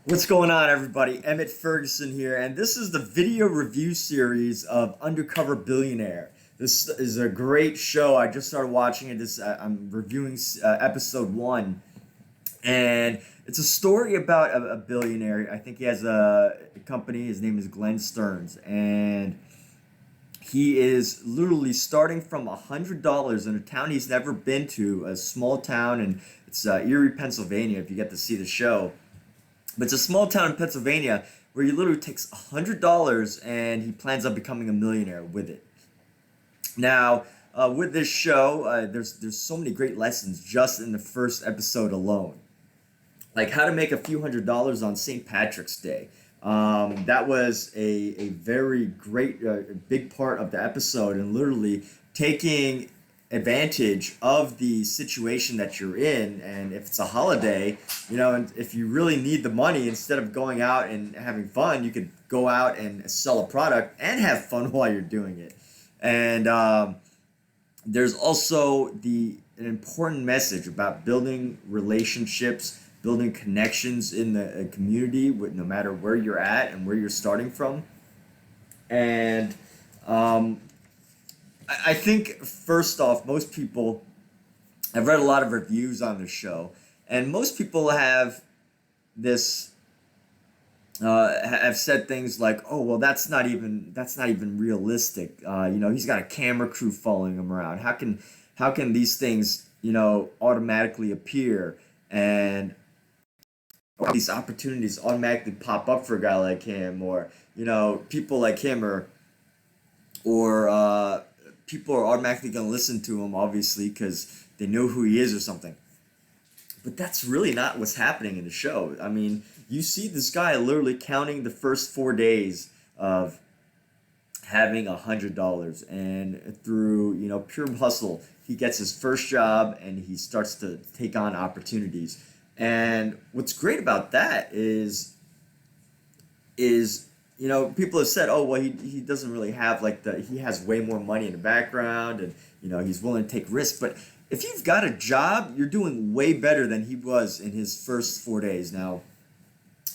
What's going on, everybody? Emmett Ferguson here, and this is the video review series of Undercover Billionaire. This is a great show. I just started watching it. I'm reviewing episode one, and it's a story about a billionaire. I think he has a company. His name is Glenn Stearns, and he is literally starting from $100 in a town he's never been to, a small town, and it's Erie, Pennsylvania. If you get to see the show. But it's a small town in Pennsylvania where he literally takes $100 and he plans on becoming a millionaire with it. Now, with this show, there's so many great lessons just in the first episode alone, like how to make a few $100s on St. Patrick's Day. That was a very great big part of the episode, and literally taking advantage of the situation that you're in. And if it's a holiday, and if you really need the money, instead of going out and having fun, you could go out and sell a product and have fun while you're doing it. And there's also an important message about building relationships, building connections in the community, with no matter where you're at and where you're starting from. And I think, first off, most people, I've read a lot of reviews on the show, and most people this have said things like, "Oh, well, that's not even realistic." He's got a camera crew following him around. How can these things automatically appear, and these opportunities automatically pop up for a guy like him, or people like him, or people are automatically going to listen to him, obviously, because they know who he is or something. But that's really not what's happening in the show. I mean, you see this guy literally counting the first 4 days of having $100, and through pure hustle, he gets his first job and he starts to take on opportunities. And what's great about that is people have said, oh, well, he doesn't really have he has way more money in the background, and he's willing to take risks. But if you've got a job, you're doing way better than he was in his first 4 days. Now,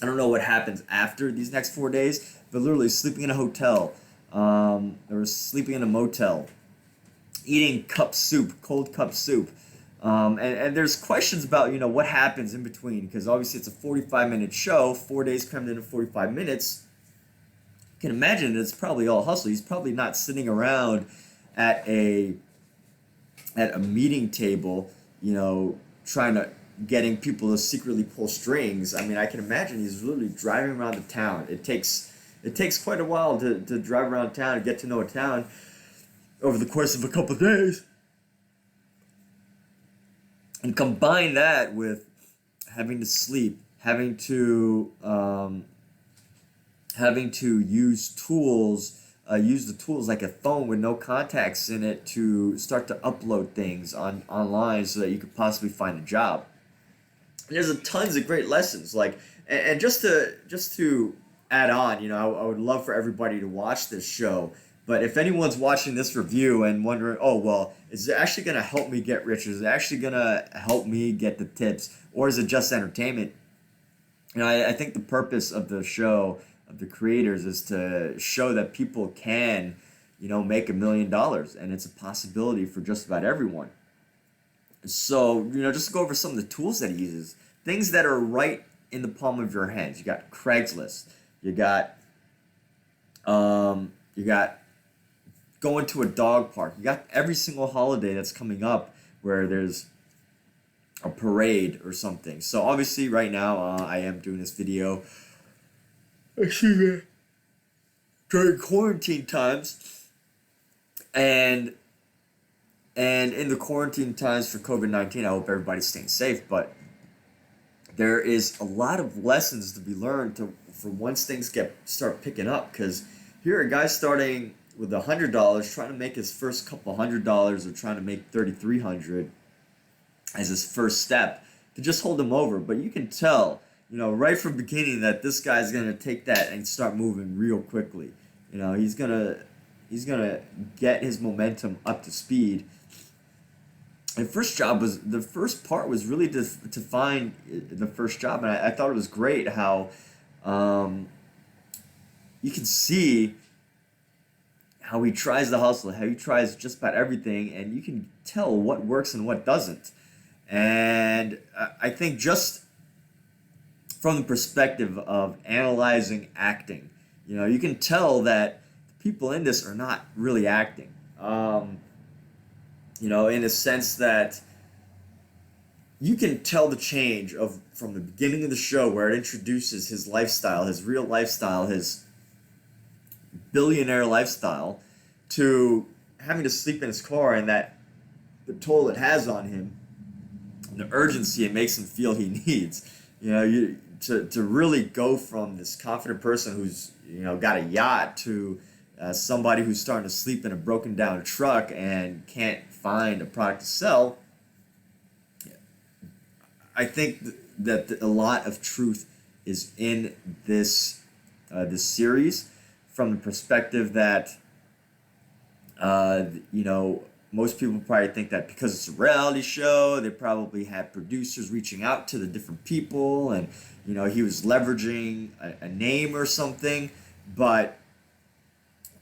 I don't know what happens after these next 4 days, but literally sleeping in a hotel, or sleeping in a motel, eating cold cup soup. And there's questions about what happens in between, because obviously it's a 45-minute show, 4 days crammed into 45 minutes. You can imagine it's probably all hustle. He's probably not sitting around at a meeting table, trying to getting people to secretly pull strings. I mean, I can imagine he's literally driving around the town. It takes quite a while to drive around town and get to know a town over the course of a couple of days. And combine that with having to sleep, having to use the tools like a phone with no contacts in it to start to upload things online so that you could possibly find a job. And there's tons of great lessons, and just to add on, I would love for everybody to watch this show. But if anyone's watching this review and wondering, oh, well, is it actually going to help me get rich? Is it actually going to help me get the tips? Or is it just entertainment? I think the purpose of the show, of the creators, is to show that people can, make $1 million, and it's a possibility for just about everyone. So, just to go over some of the tools that he uses, things that are right in the palm of your hands. You got Craigslist. You got going to a dog park. You got every single holiday that's coming up where there's a parade or something. So obviously right now I am doing this video, excuse me, during quarantine times, and in the quarantine times for COVID-19, I hope everybody's staying safe. But there is a lot of lessons to be learned for once things start picking up. Because here a guy starting with $100, trying to make his first couple $100s, or trying to make 3,300 as his first step to just hold him over. But you can tell, right from the beginning, that this guy's gonna take that and start moving real quickly. He's gonna get his momentum up to speed. the first part was really to find the first job, and I thought it was great how um, you can see how he tries to hustle, how he tries just about everything, and you can tell what works and what doesn't. And I think just from the perspective of analyzing acting, you can tell that the people in this are not really acting. In a sense that you can tell the change of from the beginning of the show where it introduces his lifestyle, his real lifestyle, his billionaire lifestyle, to having to sleep in his car, and that the toll it has on him, and the urgency it makes him feel he needs. To really go from this confident person who's got a yacht to somebody who's starting to sleep in a broken down truck and can't find a product to sell. I think that a lot of truth is in this series, from the perspective that most people probably think that because it's a reality show, they probably had producers reaching out to the different people, and he was leveraging a name or something. But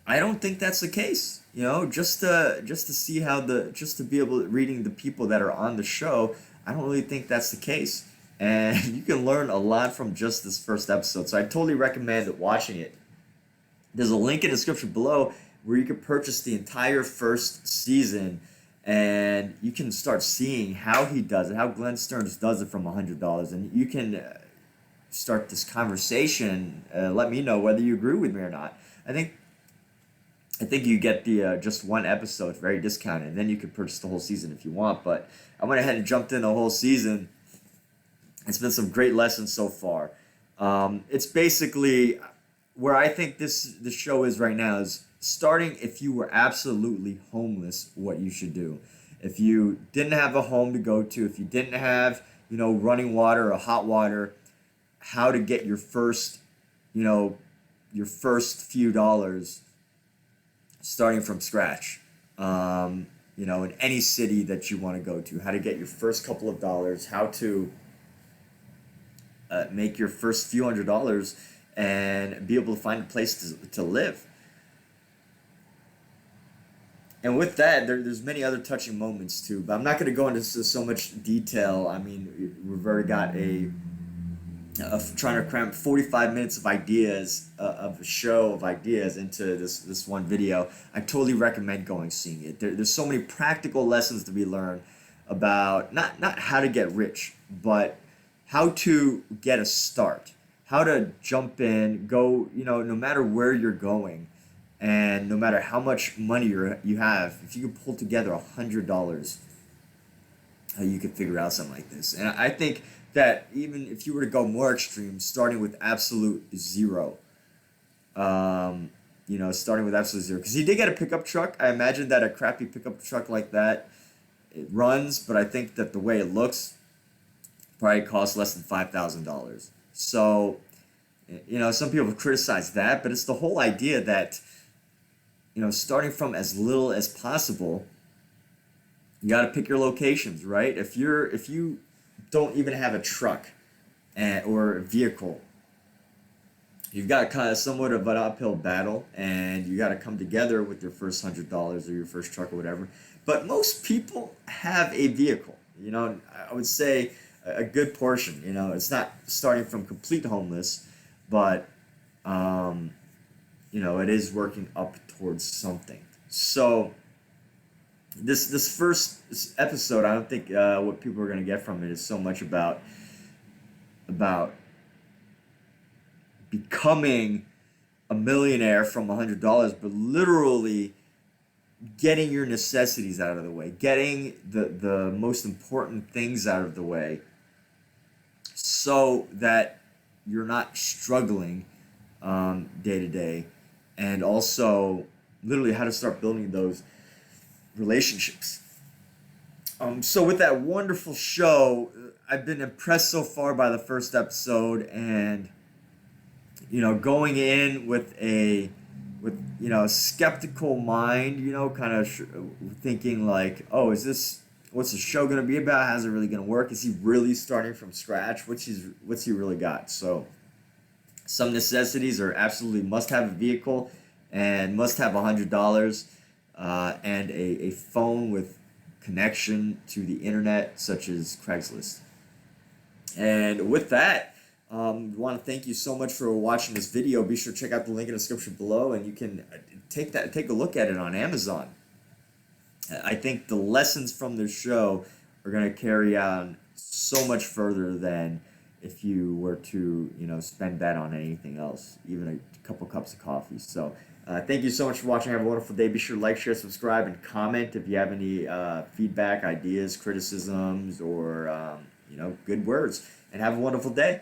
I don't think that's the case. Just to see just to be able to reading the people that are on the show, I don't really think that's the case. And you can learn a lot from just this first episode. So I totally recommend watching it. There's a link in the description below where you can purchase the entire first season, and you can start seeing how he does it, how Glenn Stearns does it from $100, and you can start this conversation. Let me know whether you agree with me or not. I think you get the just one episode very discounted, and then you can purchase the whole season if you want. But I went ahead and jumped in the whole season. It's been some great lessons so far. It's basically where I think the show is right now is starting if you were absolutely homeless, what you should do. If you didn't have a home to go to, if you didn't have, running water or hot water, how to get your first few dollars starting from scratch. In any city that you want to go to, how to get your first couple of dollars, how to make your first few $100s and be able to find a place to live. And with that, there's many other touching moments too, but I'm not going to go into so much detail. I mean, we've already got trying to cram 45 minutes of ideas, of a show of ideas into this one video. I totally recommend seeing it. There's so many practical lessons to be learned about not how to get rich, but how to get a start, how to jump in, go, no matter where you're going, and no matter how much money you have, if you can pull together $100, you could figure out something like this. And I think that even if you were to go more extreme, starting with absolute zero, because he did get a pickup truck. I imagine that a crappy pickup truck like that, it runs, but I think that the way it looks probably costs less than $5,000. So, some people criticize that, but it's the whole idea that, starting from as little as possible, you got to pick your locations, right? If you don't even have a truck or a vehicle, you've got kind of somewhat of an uphill battle, and you got to come together with your first $100 or your first truck or whatever. But most people have a vehicle. I would say a good portion. It's not starting from complete homeless, but it is working up towards something. So this first episode, I don't think what people are going to get from it is so much about becoming a millionaire from $100, but literally getting your necessities out of the way, getting the most important things out of the way, so that you're not struggling day to day, and also literally how to start building those relationships. So with that wonderful show, I've been impressed so far by the first episode, and going in with a skeptical mind, kind of thinking like, oh, is this What's the show going to be about? How's it really going to work? Is he really starting from scratch? What's he really got? So some necessities are absolutely must have a vehicle and must have $100 and a phone with connection to the internet, such as Craigslist. And with that, we want to thank you so much for watching this video. Be sure to check out the link in the description below, and you can take a look at it on Amazon. I think the lessons from this show are going to carry on so much further than if you were to, spend that on anything else, even a couple cups of coffee. So thank you so much for watching. Have a wonderful day. Be sure to like, share, subscribe, and comment if you have any feedback, ideas, criticisms, or good words. And have a wonderful day.